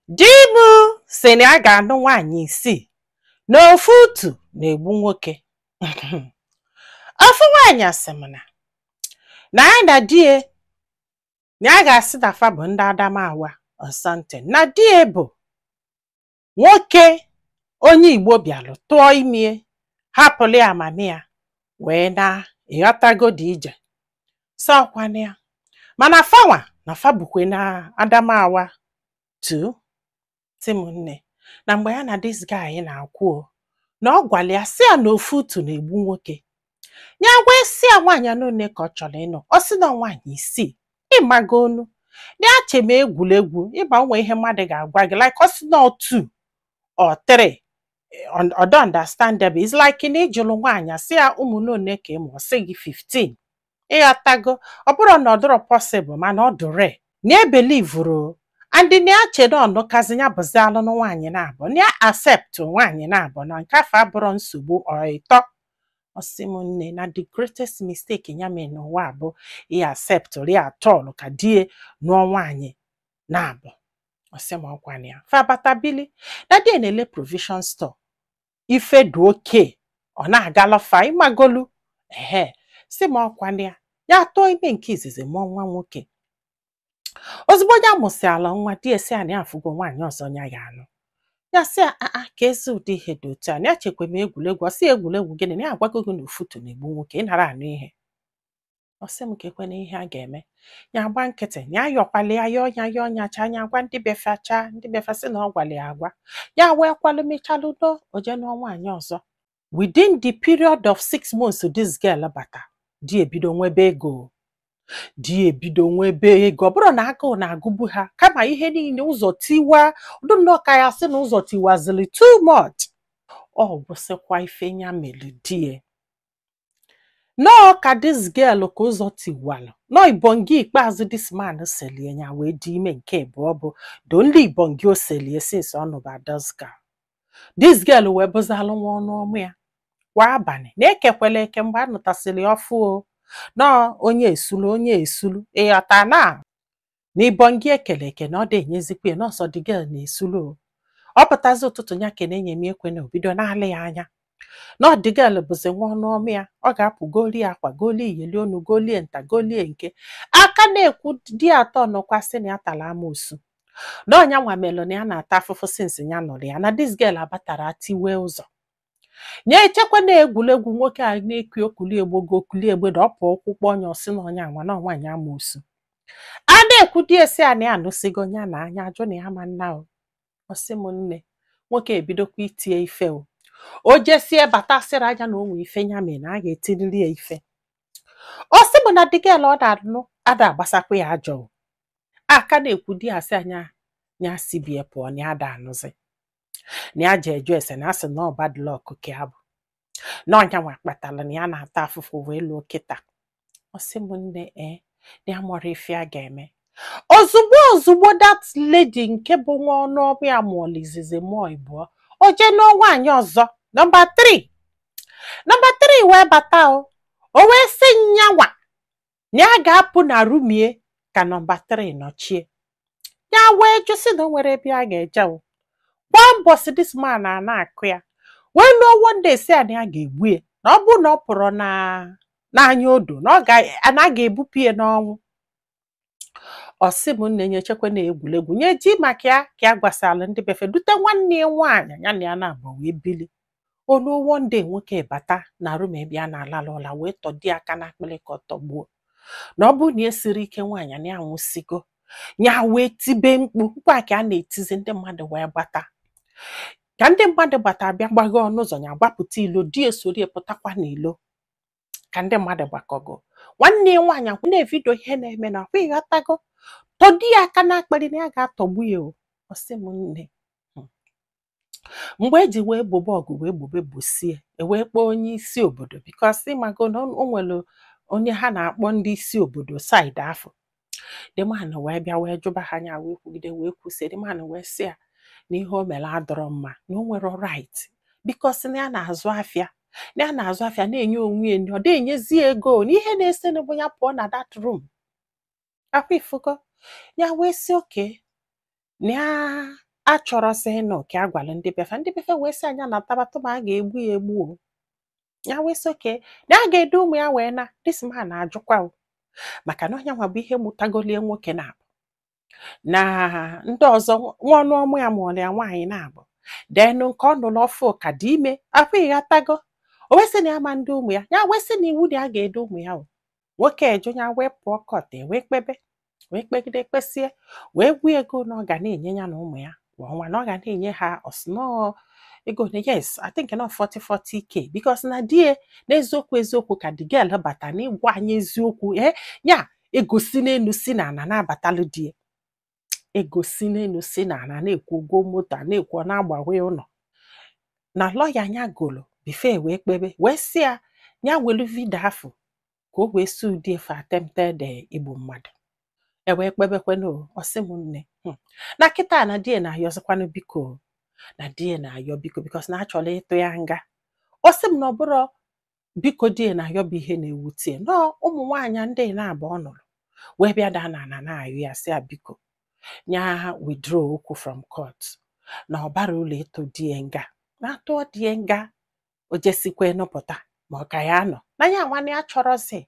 Dimu sị na a ga-anụ nwaanyị isii n'ofu utu na-egbu nwoke. Ofu nwaanyị asị m na ya na die na a ga-asị na fa bụ ndị Adamawa or something. Na die bụ nwoke onye Igbo bịalụ tụọ imie hapụlụ amami ya wee na ịghọtago dị ije sọkwana ya. Mana fanwa na fa bukwe na Adamawa too. Timunne na mgbe ya na this guy na-akwụ na ọ gwala ya sị ya na ofu utu na-egbu nwoke. Ya wee sị ya nwaanyị anone ka ọ chọrọ ịnụ. Ọ sị na nwaanyị isii ịmago onu na ache m egwuregwu ịba nwe ihe mmadụ ga-agwa gị like ọ sị na 2 or 3 I don't understand them. It's like na ịjụrụ nwaanyị sị ya ụmụnne ka ịmụ ọ sị gị 15. Ịghọtago ọ bụrụ na ọ dịrọ possible mana ọ dụre na ebelivuru and na achedo ọnụ kazi ya bụzi alụ nwaanyị na-abụ na accept nwaanyị na-abụ na nke afọ abụrụ nsogbu ọịtọ. Osimone na the greatest mistake ya mee n'ụwa bụ accept ri atọl ka die nụọ nwaanyị na-abụ. Osimokwana ya fabatabili na die na-ele provision store ife dị oke ọ na-agalafa ịmagolu simokwana ya ya tụọ ime nke izizi mụọ nwa nwoke. Ozugbo ya mụsịala nwa di esi a na afụgo nwaanyị ọzọ nya ya anụ. Ya sị ka ezi ụdị ihe dị otu a na echekwa m egwuregwu. Ọ sị egwuregwu gịnị na agwago gị na ofutu na-egbu nwoke ị nara anụ ihe. Ọ sị m kekwe na ihe a ga-eme ya agba nkịtị ya ayọkwala ya ya ọnya cha anya agwa ndị befacha ndị befasị na ọ gwala ya agwa ya wee kwalụ mechaludo oje nụọ nwaanyị ọzọ. Within the period of 6 months this girl bata di ebido nwebe ego. Di ebido nwebe ego. Ọ bụrụ na agụụ na-agụbu ha kama ihe niile ụzọ tiwa ụdụnnọ ka ya sị na ụzọ tiwazili too much. Ọ gwụsịkwa ife nya melu die. No ka this girl ka ụzọ tiwalụ. No ibongi ikpeazụ this man selie nya wee di ime nke abụọ bụ the only ibongi o selie since ọ nụba this girl. This girl wee bụzalụ nwa ọnụ ọmụ ya kwa abalị na-ekekwele eke mgbe a nụtasịrị ọfụ o. No onye esulu ịghọta na ibongi ekele eke na ọ dị enyezikwa na ọsọ dị girl na-esulu. Ọ pụtazi ụtụtụ ya kene nye m ekwe na obido na-alị ya anya na ọdị girl bụzi nwa ọnụ ọmụ ya. Ọ ga-apụ goli akwa goli iyeli onu golie nta golie nke aka na-ekwu di atọ nọkwasị na ya tala amosu na ọnya nwa melo na ya na-ata afụfụ sinsi ya nọrọ ya na this girl abatara tiwe ụzọ nye echekwa na egwuregwu nwoke a na-ekwu okuli egbogo okuli egbe na ọpụ ọkwụkwọ onye ọsị na ọnya nwa na nwaanyị amosu a na-ekwu di esi a na anụsigo nya na anya ajụ na ya ma nna o. Osimone nwoke ebidokwa itie ife o. O jesie batasịrị anya na onwe ife nya mee na a ga-etiriri ya ife. Osimụ na dị girl ọ na-anụ ada agbasakwa ya ajọ aka na-ekwu di asị anya nya sibie pụọ na ada anụzi na ya je eju ese na asị na ọ bad luck ka ya bụ na ọnya nwa kpatara na ya na-ata afụfụ wee lụọ kịta. Osimone na ya mụrụ ife a ga-eme. Ozugbo that lady nke bụ nwa ọnụ ọbụ ya mụọla izizi mụọ ịbụọ o jee nụọ nwaanyị ọzọ number 3 wee bata o wee sị nyanwa na ya ga-apụ na rumie ka number 3 nọchie. Ya wee jụsị na o nwere ebe a ga-eje o gba mbọsị this man a na-akụ ya wee lụọ one day si a na ya ga-egbu ya na ọ bụ na ọ pụrụ n'anya odo na ọ ga-ebupụ ya n'ọnwụ. Osimone nye chekwa na egwuregwu nye ji maka ya ka ya gwasalụ ndị befe dute nwanne ya nwaanyị ya na ya na-abụ wee bili. Olu one day nwoke bata na room ebe a na-alala ụla wee tọdị aka na akpịrị ka ọ tọgbuo na ọ bụ na esiri ike nwaanyị na ya nwụsigo ya wee tibe mkpu a ka a na-etizi ndị mmadụ wee gbata ka ndị mmadụ gbata abịa gbago ọnụ ụzọ ya gbapụta ilo di esori pụtakwa n'ilo ka ndị mmadụ gbakọgo. Nwanne ya nwaanyị akwụ na-evidio ihe na-eme na akwa ịghọtago tọdị ya aka na akpịrị na ya ga-atọgbu ya o. Osimone mgbe eji wee gbube ọgụ wee gbube busie wee kpọọ onye isi obodo because ịmago na o nwere onye ha na-akpọ ndị isi obodo side afọ. The man wee bịa wee jụba ha anya wee kwugide wee kwụsị. The man wee sị ya na ihe o mere adọrọ mma na o nwere right because na ya na-azụ afịa na-enye onwe ya ọ na-enyezi ego na ihe na-ese na bụ ya pụọ na that room. Akwa ifugo ya wee sị oke na achọrọ sị no ka agwala ndị befe wee sị anya na tabatụ ma a ga-egbu ya egbu ya wee sị oke na a ga-edu ụmụ ya wee na this man na-ajụkwa maka na onye nwa bụ ihe mụtagolie nwoke na-abụ na ndị ọzọ nwa ọnụ ọmụ ya mụọrọ ya nwaanyị na-abụ then nke ọ nụrụ ọfụ ka dị ime afọ ịghọtago o wee sị na ya ma ndị ụmụ ya ya wee sị na iwu na a ga-edu ụmụ ya nwoke eju ya wee pụọ kọta wee kpegide kpesie wee gwu ego na ọ ga na-enye ya na ụmụ ya kwa ọnwa na ọ ga na-enye ha osno ego na yes I think na 40k because na die n'eziokwu ka the girl bata na ịgwa anyị eziokwu ya egosi n'elu si na ana na-abatalụ die egosi n'elu si na ana na-ekwu ụgwọ moto na-ekwu na-agbawe ụlọ na lọya anya golo bife wee kpebe wee si ya welu vidio afọ ka o wee sue die for attempted igbu mmadụ wee kpebekwanụ ọsị m nne na kịta na die na-ayọzikwanụ biko na die na-ayọ biko because na achọrọ ịtụ ya nga ọsị m na ọbụrụ biko die na-ayọ bụ ihe na-ewute nọ ụmụ nwaanyị ndị na-abụ ọ nụrụ wee bịa daa na ana na-ayọ ya sị biko nya withdraw okwu from court na ọbara ụlọ ịtụ die nga na-atụ die nga o jesikwe nọpụta ma ọ ka ya nọ na ya nwanne ya chọrọzi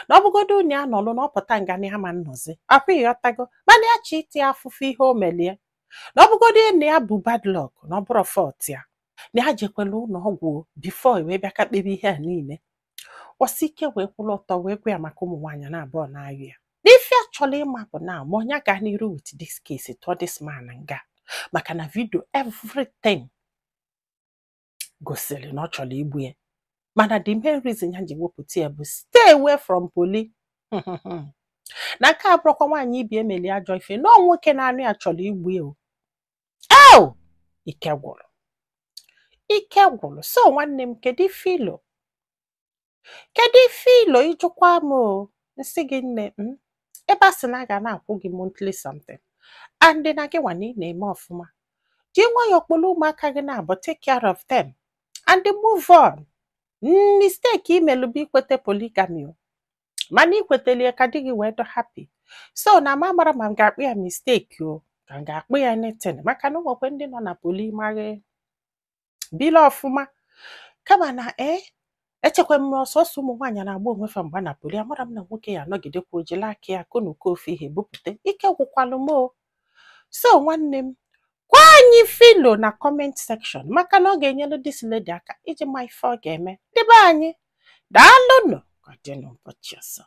na ọbụgodo onye anọlụ na ọpụta nga na ya ma nnọzi akwa ịghọtago mana ya chi iti afụfụ ihe o melie na ọbụgodo na ya bụ bad luck na ọ bụrụ fault ya na ya jekwela ụlọ ọgwụ before wee bịa ka kpebe ihe a niile ọsị ike wee kwụrụ ọtọ wee gwa ya maka ụmụ nwaanyị na-abụọ na-ayọ ya n'ife achọrọ ịma bụ na ma onye ga n'iru with this case tụọ this man nga maka na video everything gosiri na ọ chọrọ igbu ya mana the main reason ya ji wepụta ya bụ stay away from police na nke abụrụkwa nwaanyị ibi emeli ajọ ife na nwoke na-anụ ya chọrọ igbu ya ike gwụrụ so nwanne m kedu ife ilo ịjụkwa m nsị gị nne ebe a sị na a ga na-akwụ gị monthly something and na gị nwa na ị na-eme ọfụma ji nwayọọ kpọrọ ụmụaka gị na-abụ take care of them and move on. Mistake imelu bụ ikwete polygamy mana ikweteli ka di gị wee do happy so na mara ma m ga-akpụ ya mistake ka m ga-akpụ ya anything maka na nwekwe ndị nọ na polygamy bila ọfụma kama na echekwa m ọsọsọ ụmụ nwaanyị na-agba onwe fa mgba na poli amara m na nwoke ya anọgidekwa ojila aka ya konuko ofe ihe bupụta ike gwụkwalụ m so nwanne m gwa anyị filo na comment section maka na ọ ga-enyelu this lady aka iji ma ife ọ ga-eme debe anyị daalụnụ ka dị n'ụbọchị ọzọ.